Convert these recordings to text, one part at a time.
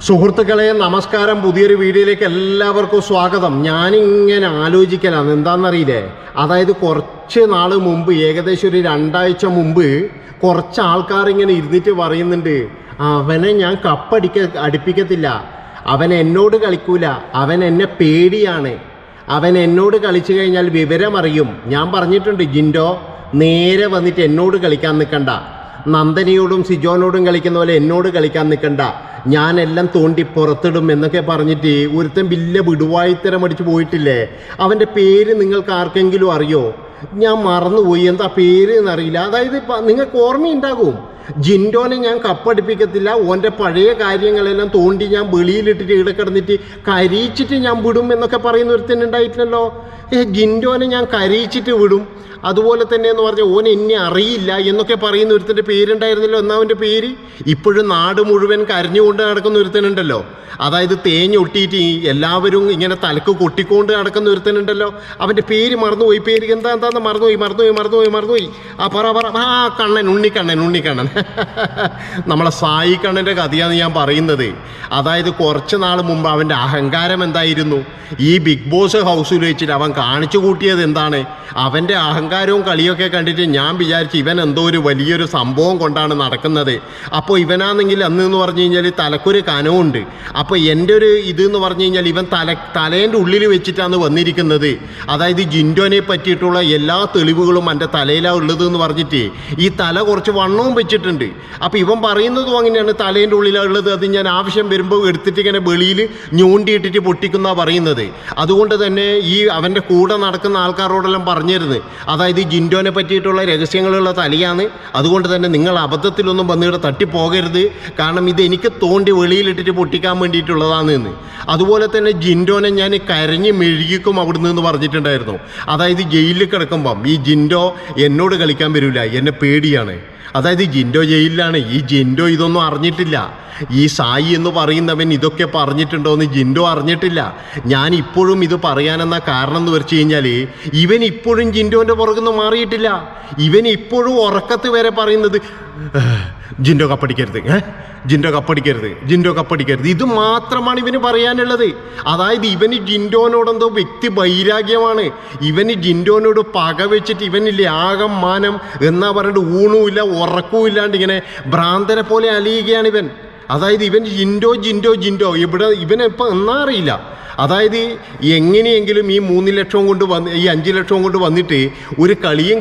സുഹൃത്തുക്കളെ നമസ്കാരം. പുതിയൊരു വീഡിയോയിലേക്ക് എല്ലാവർക്കും സ്വാഗതം. ഞാനിങ്ങനെ ആലോചിക്കലാണ് എന്താണെന്നറിയില്ലേ, അതായത് കുറച്ച് നാൾ മുമ്പ്, ഏകദേശം ഒരു 2 ആഴ്ച മുമ്പ്, കുറച്ച് ആൾക്കാർ ഇങ്ങനെ ഇരുന്നിട്ട് പറയുന്നുണ്ട്, അവനെ ഞാൻ അടുപ്പിക്കത്തില്ല, അവൻ എന്നോട് കളിക്കൂല, അവൻ എന്നെ പേടിയാണ്, അവൻ എന്നോട് കളിച്ചു കഴിഞ്ഞാൽ വിവരമറിയും. ഞാൻ പറഞ്ഞിട്ടുണ്ട്, ജിൻഡോ നേരെ വന്നിട്ട് എന്നോട് കളിക്കാൻ നിൽക്കണ്ട, നന്ദനിയോടും സിജോനോടും കളിക്കുന്ന പോലെ എന്നോട് കളിക്കാൻ നിൽക്കണ്ട, ഞാനെല്ലാം തോണ്ടി പുറത്തിടും എന്നൊക്കെ പറഞ്ഞിട്ട് ഒരുത്തൻ വലിയ വിടുവായിത്തരം അടിച്ച് പോയിട്ടില്ലേ. അവൻ്റെ പേര് നിങ്ങൾക്ക് ആർക്കെങ്കിലും അറിയോ? ഞാൻ മറന്നുപോയി, എന്താ പേര് എന്നറിയില്ല. അതായത് നിങ്ങൾക്ക് ഓർമ്മയുണ്ടാകും, ജിൻഡോനെ ഞാൻ കപ്പടിപ്പിക്കത്തില്ല, ഓൻ്റെ പഴയ കാര്യങ്ങളെല്ലാം തോണ്ടി ഞാൻ വെളിയിലിട്ടിട്ട് ഇവിടെ കിടന്നിട്ട് കരയിച്ചിട്ട് ഞാൻ വിടും എന്നൊക്കെ പറയുന്ന ഒരുത്തനുണ്ടായിട്ടില്ലല്ലോ. ജിൻഡോനെ ഞാൻ കരയിച്ചിട്ട് വിടും, അതുപോലെ തന്നെ എന്ന് പറഞ്ഞാൽ ഓൻ എന്നെ അറിയില്ല എന്നൊക്കെ പറയുന്ന ഒരുത്തൻ്റെ പേരുണ്ടായിരുന്നല്ലോ. എന്നാ അവൻ്റെ പേര് ഇപ്പോഴും നാട് മുഴുവൻ കരഞ്ഞുകൊണ്ട് നടക്കുന്ന ഒരുത്തനുണ്ടല്ലോ. അതായത് തേഞ്ഞൊട്ടിയിട്ട് എല്ലാവരും ഇങ്ങനെ തലക്ക് കൊട്ടിക്കൊണ്ട് നടക്കുന്ന ഒരുത്തനുണ്ടല്ലോ. അവൻ്റെ പേര് മറന്നുപോയി. പേര് എന്താന്ന് മറന്നുപോയി. കണ്ണൻ, ഉണ്ണിക്കണ്ണൻ നമ്മളെ സായി കണ്ണൻ്റെ കഥയാണ് ഞാൻ പറയുന്നത്. അതായത് കുറച്ച് നാൾ മുമ്പ് അവൻ്റെ അഹങ്കാരം എന്തായിരുന്നു, ഈ ബിഗ് ബോസ് ഹൗസിൽ വെച്ചിട്ട് അവൻ കാണിച്ചു കൂട്ടിയത് എന്താണ്? അവൻ്റെ അഹങ്കാരവും കളിയൊക്കെ കണ്ടിട്ട് ഞാൻ വിചാരിച്ചു ഇവൻ എന്തോ ഒരു വലിയൊരു സംഭവം കൊണ്ടാണ് നടക്കുന്നത്. അപ്പോൾ ഇവനാണെങ്കിൽ അന്ന് എന്ന് പറഞ്ഞു കഴിഞ്ഞാൽ തലക്കൊരു കനവുണ്ട്. അപ്പോൾ എൻ്റെ ഒരു ഇതെന്ന് പറഞ്ഞു കഴിഞ്ഞാൽ ഇവൻ തലേൻ്റെ ഉള്ളിൽ വെച്ചിട്ടാണ് വന്നിരിക്കുന്നത്. അതായത് ജിൻഡോനെ പറ്റിയിട്ടുള്ള എല്ലാ തെളിവുകളും എൻ്റെ തലയിലാണ് ഉള്ളത് എന്ന് പറഞ്ഞിട്ട് ഈ തല കുറച്ച് വണ്ണവും വെച്ചിട്ടുണ്ട്. അപ്പോൾ ഇവൻ പറയുന്നതും അങ്ങനെയാണ്, തലേൻ്റെ ഉള്ളിലാണ് ഉള്ളത്, അത് ഞാൻ ആവശ്യം വരുമ്പോൾ എടുത്തിട്ട് ഇങ്ങനെ വെളിയിൽ ഞൂണ്ടിയിട്ടിട്ട് പൊട്ടിക്കുന്ന പറയുന്നത്. അതുകൊണ്ട് തന്നെ ഈ അവൻ്റെ കൂടെ നടക്കുന്ന ആൾക്കാരോടെല്ലാം പറഞ്ഞിരുന്നു, അതായത് ജിൻഡോനെ പറ്റിയിട്ടുള്ള രഹസ്യങ്ങളുള്ള തലയാണ്, അതുകൊണ്ട് തന്നെ നിങ്ങൾ അബദ്ധത്തിലൊന്നും വന്നിവിടെ തട്ടിപ്പോകരുത്, കാരണം ഇത് എനിക്ക് തോണ്ടി വെളിയിലിട്ടിട്ട് പൊട്ടിക്കാൻ വേണ്ടിയിട്ടുള്ളതാണ് എന്ന്. അതുപോലെ തന്നെ ജിൻഡോനെ ഞാൻ കരഞ്ഞ് മെഴുകിക്കും അവിടുന്ന് എന്ന് പറഞ്ഞിട്ടുണ്ടായിരുന്നു. അതായത് ജയിലിൽ കിടക്കുമ്പം ഈ ജിൻഡോ എന്നോട് കളിക്കാൻ വരില്ല, എന്നെ പേടിയാണ്. അതായത് ജിൻഡോ ജയിലിലാണ്. ഈ ജിൻഡോ ഇതൊന്നും അറിഞ്ഞിട്ടില്ല. ഈ സായി എന്ന് പറയുന്നവൻ ഇതൊക്കെ പറഞ്ഞിട്ടുണ്ടോയെന്ന് ജിൻഡോ അറിഞ്ഞിട്ടില്ല. ഞാൻ ഇപ്പോഴും ഇത് പറയാനെന്ന കാരണം എന്ന് വെച്ച് കഴിഞ്ഞാൽ ഇവൻ ഇപ്പോഴും ജിൻഡോൻ്റെ പുറകുന്ന് മാറിയിട്ടില്ല. ഇവൻ ഇപ്പോഴും ഉറക്കത്ത് വരെ പറയുന്നത് ജിൻഡോ കപ്പടിക്കരുത്. ഇത് മാത്രമാണ് ഇവന് പറയാനുള്ളത്. അതായത് ഇവന് ജിൻഡോനോടെന്തോ വ്യക്തി വൈരാഗ്യമാണ്. ഇവന് ജിൻഡോനോട് പക വെച്ചിട്ട് ഇവനില്ലേ ആകം മാനം എന്നാ പറഞ്ഞിട്ട് ഊണുമില്ല ഉറക്കവും ഇല്ലാണ്ട് ഇങ്ങനെ ഭ്രാന്തരെ പോലെ അലിയുകയാണ് ഇവൻ. അതായത് ഇവൻ ജിൻഡോ ഇവനെ ഇപ്പം എന്നാ അറിയില്ല. അതായത് എങ്ങനെയെങ്കിലും ഈ 3 ലക്ഷം കൊണ്ട് ഈ 5 ലക്ഷം കൊണ്ട് വന്നിട്ട് ഒരു കളിയും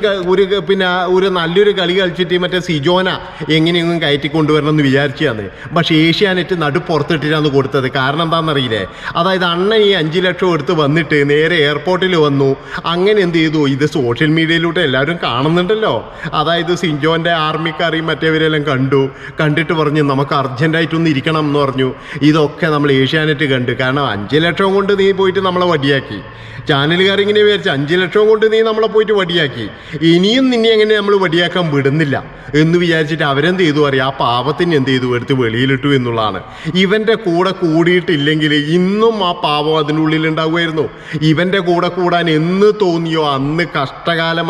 ഒരു നല്ലൊരു കളി കളിച്ചിട്ട് മറ്റേ സിജോന എങ്ങനെയെങ്കിലും കയറ്റിക്കൊണ്ടുവരണം എന്ന് വിചാരിച്ചാണ്. പക്ഷേ ഏഷ്യാനെറ്റ് പുറത്തിട്ടിട്ടാണ് കൊടുത്തത്. കാരണം എന്താണെന്നറിയില്ലേ, അതായത് അണ്ണൻ ഈ 5 ലക്ഷം എടുത്ത് വന്നിട്ട് നേരെ എയർപോർട്ടിൽ വന്നു. അങ്ങനെ എന്ത് ചെയ്തു, ഇത് സോഷ്യൽ മീഡിയയിലൂടെ എല്ലാവരും കാണുന്നുണ്ടല്ലോ. അതായത് സിജോൻ്റെ ആർമിക്കാരെയും മറ്റേവരെല്ലാം കണ്ടിട്ട് പറഞ്ഞു നമുക്ക് അർജൻറ്റായിട്ടൊന്ന് ഇരിക്കണം എന്ന് പറഞ്ഞു. ഇതൊക്കെ നമ്മൾ ഏഷ്യാനെറ്റ് കണ്ട്. കാരണം 5 ലക്ഷം കൊണ്ട് നീ പോയിട്ട് നമ്മളെ വടിയാക്കി. ചാനലുകാർ ഇങ്ങനെ വിചാരിച്ചു 5 ലക്ഷം കൊണ്ട് നീ നമ്മളെ പോയിട്ട് വടിയാക്കി, ഇനിയും നിന്നെ എങ്ങനെ നമ്മൾ വടിയാക്കാൻ വിടുന്നില്ല എന്ന് വിചാരിച്ചിട്ട് അവരെന്ത് ചെയ്തു അറിയാം, ആ പാവത്തിന് എന്ത് ചെയ്തു, എടുത്ത് വെളിയിലിട്ടു എന്നുള്ളതാണ്. ഇവൻ്റെ കൂടെ കൂടിയിട്ടില്ലെങ്കിൽ ഇന്നും ആ പാവം അതിനുള്ളിൽ ഉണ്ടാകുമായിരുന്നു. ഇവൻ്റെ കൂടെ കൂടാൻ എന്ന് തോന്നിയോ അന്ന് കഷ്ടകാലം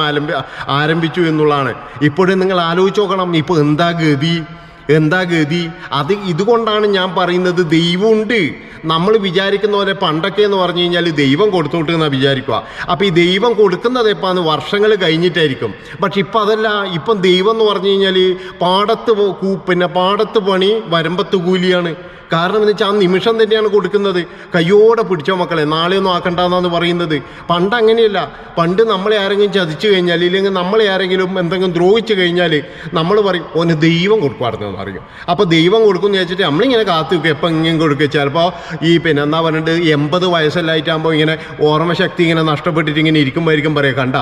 ആരംഭിച്ചു എന്നുള്ളതാണ്. ഇപ്പോഴും നിങ്ങൾ ആലോചിച്ച് നോക്കണം, ഇപ്പോൾ എന്താ ഗതി. ഇതുകൊണ്ടാണ് ഞാൻ പറയുന്നത്, ദൈവമുണ്ട്. നമ്മൾ വിചാരിക്കുന്ന പോലെ പണ്ടൊക്കെ എന്ന് പറഞ്ഞു കഴിഞ്ഞാൽ ദൈവം കൊടുത്തോട്ട് എന്നാണ് വിചാരിക്കുക. അപ്പോൾ ഈ ദൈവം കൊടുക്കുന്നത് എപ്പോഴാണ്, വർഷങ്ങൾ കഴിഞ്ഞിട്ടായിരിക്കും. പക്ഷെ ഇപ്പം അതല്ല. ഇപ്പം ദൈവം എന്ന് പറഞ്ഞു കഴിഞ്ഞാൽ പാടത്ത് പണി വരമ്പത്ത് കൂലിയാണ്. കാരണം എന്ന് വെച്ചാൽ ആ നിമിഷം തന്നെയാണ് കൊടുക്കുന്നത്. കയ്യോടെ പിടിച്ചോ മക്കളെ, നാളെയൊന്നും ആക്കണ്ടെന്നാണ് പറയുന്നത്. പണ്ട് അങ്ങനെയല്ല. പണ്ട് നമ്മളെ ആരെങ്കിലും ചതിച്ചു കഴിഞ്ഞാൽ, ഇല്ലെങ്കിൽ നമ്മളെ ആരെങ്കിലും എന്തെങ്കിലും ദ്രോഹിച്ചു കഴിഞ്ഞാൽ നമ്മൾ പറയും ഓന് ദൈവം കൊടുക്കുമായിരുന്നെന്ന് പറയും. അപ്പോൾ ദൈവം കൊടുക്കുമെന്ന് വെച്ചിട്ട് നമ്മളിങ്ങനെ കാത്തു വെക്കും, എപ്പോൾ ഇങ്ങനെ കൊടുക്കുക. ചിലപ്പോൾ ഈ എന്താ പറഞ്ഞിട്ട് 80 വയസ്സെല്ലായിട്ടാകുമ്പോൾ ഇങ്ങനെ ഓർമ്മശക്തി ഇങ്ങനെ നഷ്ടപ്പെട്ടിട്ട് ഇങ്ങനെ ഇരിക്കുമ്പോഴായിരിക്കും പറയുക, കണ്ട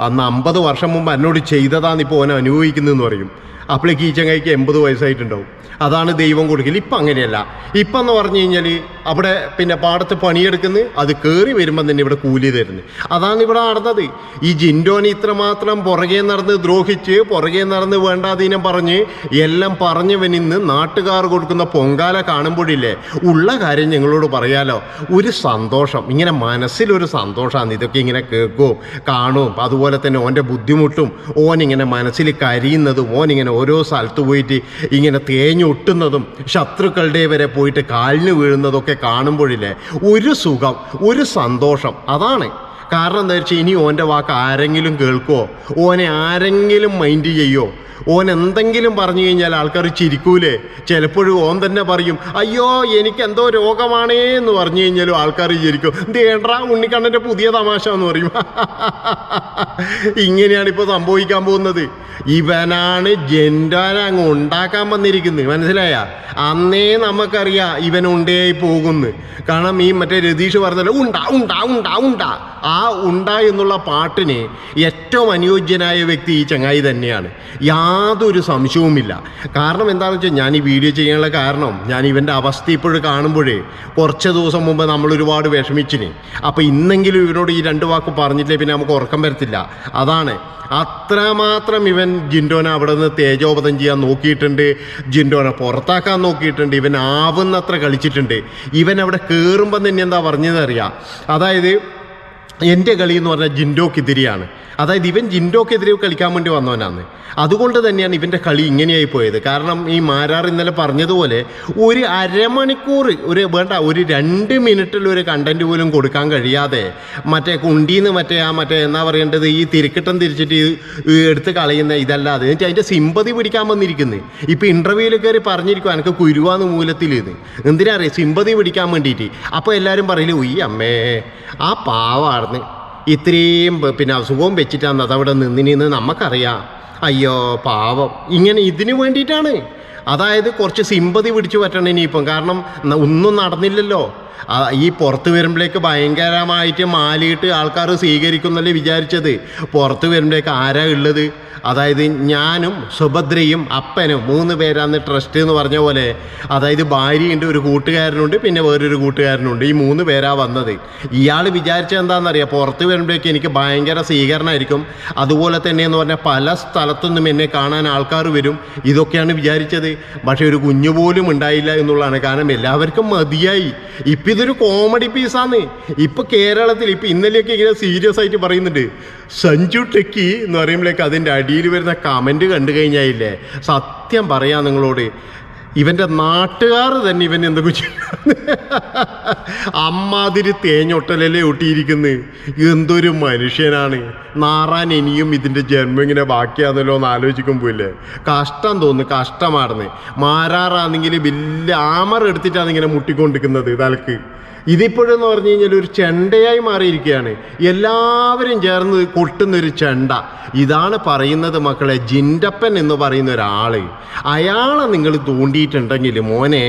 അന്ന് 50 വർഷം മുമ്പ് എന്നോട് ചെയ്തതാണ് ഇപ്പോൾ ഓനെ അനുഭവിക്കുന്നതെന്ന് പറയും. അപ്പോഴേക്ക് ഈ ചങ്ങായിക്ക് 80 വയസ്സായിട്ടുണ്ടാവും. അതാണ് ദൈവം കൊടുക്കൽ. ഇപ്പം അങ്ങനെയല്ല. ഇപ്പം എന്ന് പറഞ്ഞു കഴിഞ്ഞാൽ അവിടെ പാടത്ത് പണിയെടുക്കുന്നു, അത് കയറി വരുമ്പം തന്നെ ഇവിടെ കൂലി തരുന്നു. അതാണ് ഇവിടെ നടന്നത്. ഈ ജിൻഡോനെ ഇത്രമാത്രം പുറകെ നടന്ന് ദ്രോഹിച്ച്, പുറകെ നടന്ന് വേണ്ടാതീനം പറഞ്ഞ് എല്ലാം പറഞ്ഞവനിന്ന് നാട്ടുകാർ കൊടുക്കുന്ന പൊങ്കാല കാണുമ്പോഴില്ലേ, ഉള്ള കാര്യം ഞങ്ങളോട് പറയാലോ, ഒരു സന്തോഷം, ഇങ്ങനെ മനസ്സിലൊരു സന്തോഷമാണ്. ഇതൊക്കെ ഇങ്ങനെ കേൾക്കും കാണും. അതുപോലെ തന്നെ ഓൻ്റെ ബുദ്ധിമുട്ടും ഓനിങ്ങനെ മനസ്സിൽ കരിയുന്നതും ഓനിങ്ങനെ ഓരോ സ്ഥലത്ത് പോയിട്ട് ഇങ്ങനെ തേഞ്ഞൊട്ടുന്നതും ശത്രുക്കളുടെ വരെ പോയിട്ട് കാലിന് വീഴുന്നതൊക്കെ കാണുമ്പോഴില്ലേ ഒരു സുഖം, ഒരു സന്തോഷം. അതാണ് കാരണം. എന്താ വെച്ചാൽ ഇനി ഓൻ്റെ വാക്ക് ആരെങ്കിലും കേൾക്കുമോ, ഓനെ ആരെങ്കിലും മൈൻഡ് ചെയ്യോ? ഓൻ എന്തെങ്കിലും പറഞ്ഞു കഴിഞ്ഞാൽ ആൾക്കാർ ചിരിക്കൂലേ? ചിലപ്പോഴും ഓൻ തന്നെ പറയും, അയ്യോ എനിക്കെന്തോ രോഗമാണേ എന്ന് പറഞ്ഞു കഴിഞ്ഞാലും ആൾക്കാർ ചിരിക്കും. ദേണ്ടാ ഉണ്ണിക്കണ്ണൻ്റെ പുതിയ തമാശ എന്ന് പറയും. ഇങ്ങനെയാണ് ഇപ്പോൾ സംഭവിക്കാൻ പോകുന്നത്. ഇവനാണ് ജെൻഡാനെ അങ്ങ് ഉണ്ടാക്കാൻ വന്നിരിക്കുന്നത്, മനസ്സിലായ? അന്നേ നമുക്കറിയാം ഇവൻ ഉണ്ടയായി പോകുന്നു. കാരണം ഈ മറ്റേ രതീഷ് പറഞ്ഞല്ലോ ഉണ്ടാ ഉണ്ടാ ഉണ്ടാ ഉണ്ടാ, ആ ഉണ്ടാ എന്നുള്ള പാട്ടിന് ഏറ്റവും അനുയോജ്യനായ വ്യക്തി ഈ ചങ്ങായി തന്നെയാണ്, യാതൊരു സംശയവുമില്ല. കാരണം എന്താണെന്ന് വെച്ചാൽ ഞാൻ ഈ വീഡിയോ ചെയ്യാനുള്ള കാരണം ഞാൻ ഇവൻ്റെ അവസ്ഥ ഇപ്പോഴും കാണുമ്പോഴേ കുറച്ച് ദിവസം മുമ്പ് നമ്മൾ ഒരുപാട് വിഷമിച്ചിന്. അപ്പോൾ ഇന്നെങ്കിലും ഇവരോട് ഈ 2 വാക്ക് പറഞ്ഞിട്ടില്ലേ പിന്നെ നമുക്ക് ഉറക്കം വരത്തില്ല. അതാണ് അത്രമാത്രം ഇവൻ ജിൻഡോനെ അവിടെ നിന്ന് തേജോപതം ചെയ്യാൻ നോക്കിയിട്ടുണ്ട്, ജിൻഡോനെ പുറത്താക്കാൻ നോക്കിയിട്ടുണ്ട്, ഇവൻ ആവുന്നത്ര കളിച്ചിട്ടുണ്ട്. ഇവൻ അവിടെ കയറുമ്പം തന്നെ എന്താ പറഞ്ഞതെന്നറിയാം, അതായത് എൻ്റെ കളി എന്ന് പറഞ്ഞാൽ ജിൻഡോക്കെതിരെയാണ്. അതായത് ഇവൻ ജിൻഡോക്കെതിരെ കളിക്കാൻ വേണ്ടി വന്നവനാണ്. അതുകൊണ്ട് തന്നെയാണ് ഇവൻ്റെ കളി ഇങ്ങനെയായി പോയത്. കാരണം ഈ മാരാർ ഇന്നലെ പറഞ്ഞതുപോലെ ഒരു അരമണിക്കൂർ ഒരു 2 മിനിറ്റിൽ ഒരു കണ്ടൻറ്റ് പോലും കൊടുക്കാൻ കഴിയാതെ മറ്റേ കുണ്ടീന്ന് മറ്റേ എന്നാ പറയേണ്ടത് ഈ തിരക്കിട്ടം തിരിച്ചിട്ട് എടുത്ത് കളയുന്ന ഇതല്ലാതെ എന്നിട്ട് അതിൻ്റെ സിമ്പതി പിടിക്കാൻ വന്നിരിക്കുന്നത്. ഇപ്പോൾ ഇൻ്റർവ്യൂവിൽ കയറി പറഞ്ഞിരിക്കും എനിക്ക് കുരുവാന്ന് മൂലത്തിൽ ഇത് എന്തിനാ അറിയാം, സിമ്പതി പിടിക്കാൻ വേണ്ടിയിട്ട്. അപ്പോൾ എല്ലാവരും പറയില്ലേ ഉയ്യ അമ്മേ ആ പാവാർന്ന് ഇത്രയും പിന്നെ അസുഖവും വെച്ചിട്ടാണ് അതവിടെ നിന്നിനെന്ന് നമുക്കറിയാം, അയ്യോ പാവം, ഇങ്ങനെ ഇതിന് വേണ്ടിയിട്ടാണ്. അതായത് കുറച്ച് സിമ്പതി പിടിച്ചു പറ്റണം ഇനിയിപ്പം. കാരണം ഒന്നും നടന്നില്ലല്ലോ. ഈ പുറത്ത് വരുമ്പോഴേക്ക് ഭയങ്കരമായിട്ട് മാലിയിട്ട് ആൾക്കാർ സ്വീകരിക്കുന്നല്ലേ വിചാരിച്ചത്. പുറത്ത് വരുമ്പോഴേക്ക് ആരാ ഉള്ളത്? അതായത് ഞാനും സുഭദ്രയും അപ്പനും 3 പേരാന്ന് ട്രസ്റ്റ് എന്ന് പറഞ്ഞ പോലെ. അതായത് ഭാര്യയുണ്ട്, ഒരു കൂട്ടുകാരനുണ്ട്, പിന്നെ വേറൊരു കൂട്ടുകാരനുണ്ട്. ഈ 3 പേരാ വന്നത്. ഇയാൾ വിചാരിച്ചത് എന്താണെന്നറിയാം, പുറത്ത് വരുമ്പോഴേക്ക് എനിക്ക് ഭയങ്കര സ്വീകരണമായിരിക്കും, അതുപോലെ തന്നെ എന്ന് പറഞ്ഞാൽ പല സ്ഥലത്തുനിന്നും എന്നെ കാണാൻ ആൾക്കാർ വരും, ഇതൊക്കെയാണ് വിചാരിച്ചത്. പക്ഷേ ഒരു കുഞ്ഞു പോലും ഉണ്ടായില്ല എന്നുള്ളതാണ്. കാരണം എല്ലാവർക്കും മതിയായി. ഇപ്പം ഇതൊരു കോമഡി പീസാണ്. ഇപ്പം കേരളത്തിൽ ഇപ്പം ഇന്നലെയൊക്കെ ഇങ്ങനെ സീരിയസ് ആയിട്ട് പറയുന്നുണ്ട് സഞ്ജു ടെക്കി എന്ന് പറയുമ്പോഴേക്ക് അതിൻ്റെ അടിയിൽ വരുന്ന കമൻറ്റ് കണ്ടു കഴിഞ്ഞായില്ലേ, സത്യം പറയാം നിങ്ങളോട്, ഇവൻ്റെ നാട്ടുകാർ തന്നെ ഇവൻ എന്തൊക്കെ ചെയ്യുന്നു. അമ്മാതിരി തേഞ്ഞൊട്ടലല്ലേ ഒട്ടിയിരിക്കുന്നത്. എന്തൊരു മനുഷ്യനാണ്. നാറാൻ ഇനിയും ഇതിൻ്റെ ജന്മം ഇങ്ങനെ ബാക്കിയാണല്ലോ എന്ന് ആലോചിക്കുമ്പോൾ ഇല്ലേ കഷ്ടം തോന്നുന്നു. കഷ്ടമാണെന്ന് മാരാറാണെങ്കിൽ വലിയ ആമർ എടുത്തിട്ടാണ് ഇങ്ങനെ മുട്ടിക്കൊണ്ടിരിക്കുന്നത് തലക്ക്. ഇതിപ്പോഴെന്ന് പറഞ്ഞു കഴിഞ്ഞാൽ ഒരു ചെണ്ടയായി മാറിയിരിക്കുകയാണ്. എല്ലാവരും ചേർന്ന് കൊട്ടുന്നൊരു ചെണ്ട. ഇതാണ് പറയുന്നത് മക്കളെ, ജിൻഡപ്പൻ എന്ന് പറയുന്ന ഒരാൾ. അയാളെ നിങ്ങൾ തോണ്ടിയിട്ടുണ്ടെങ്കിൽ മോനെ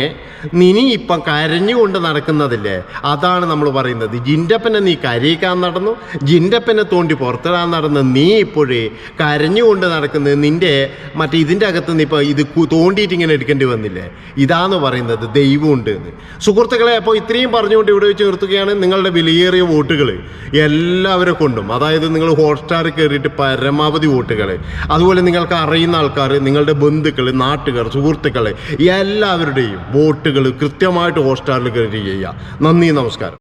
നീ ഇപ്പം കരഞ്ഞുകൊണ്ട് നടക്കുന്നതില്ലേ, അതാണ് നമ്മൾ പറയുന്നത്. ജിൻഡപ്പനെ നീ കരയിക്കാൻ നടന്നു, ജിൻഡപ്പനെ തോണ്ടി പുറത്തിടാൻ നടന്ന് നീ ഇപ്പോഴേ കരഞ്ഞുകൊണ്ട് നടക്കുന്നത്. നിൻ്റെ മറ്റേ ഇതിൻ്റെ അകത്ത് നിന്ന് ഇപ്പോൾ ഇത് തോണ്ടിയിട്ട് ഇങ്ങനെ എടുക്കേണ്ടി വന്നില്ലേ, ഇതാന്ന് പറയുന്നത് ദൈവമുണ്ട് എന്ന്. സുഹൃത്തുക്കളെ, അപ്പോൾ ഇത്രയും പറഞ്ഞുകൊണ്ട് ഇവിടെ വെച്ച് നിർത്തുകയാണ്. നിങ്ങളുടെ വിലയേറിയ വോട്ടുകൾ എല്ലാവരെ കൊണ്ടും, അതായത് നിങ്ങൾ ഹോട്ട്സ്റ്റാറിൽ കയറിയിട്ട് പരമാവധി വോട്ടുകൾ, അതുപോലെ നിങ്ങൾക്ക് അറിയുന്ന ആൾക്കാർ, നിങ്ങളുടെ ബന്ധുക്കൾ, നാട്ടുകാർ, സുഹൃത്തുക്കൾ എല്ലാവരുടെയും വോട്ടുകൾ കൃത്യമായിട്ട് ഹോട്ട്സ്റ്റാറിൽ കയറി ചെയ്യുക. നന്ദി, നമസ്കാരം.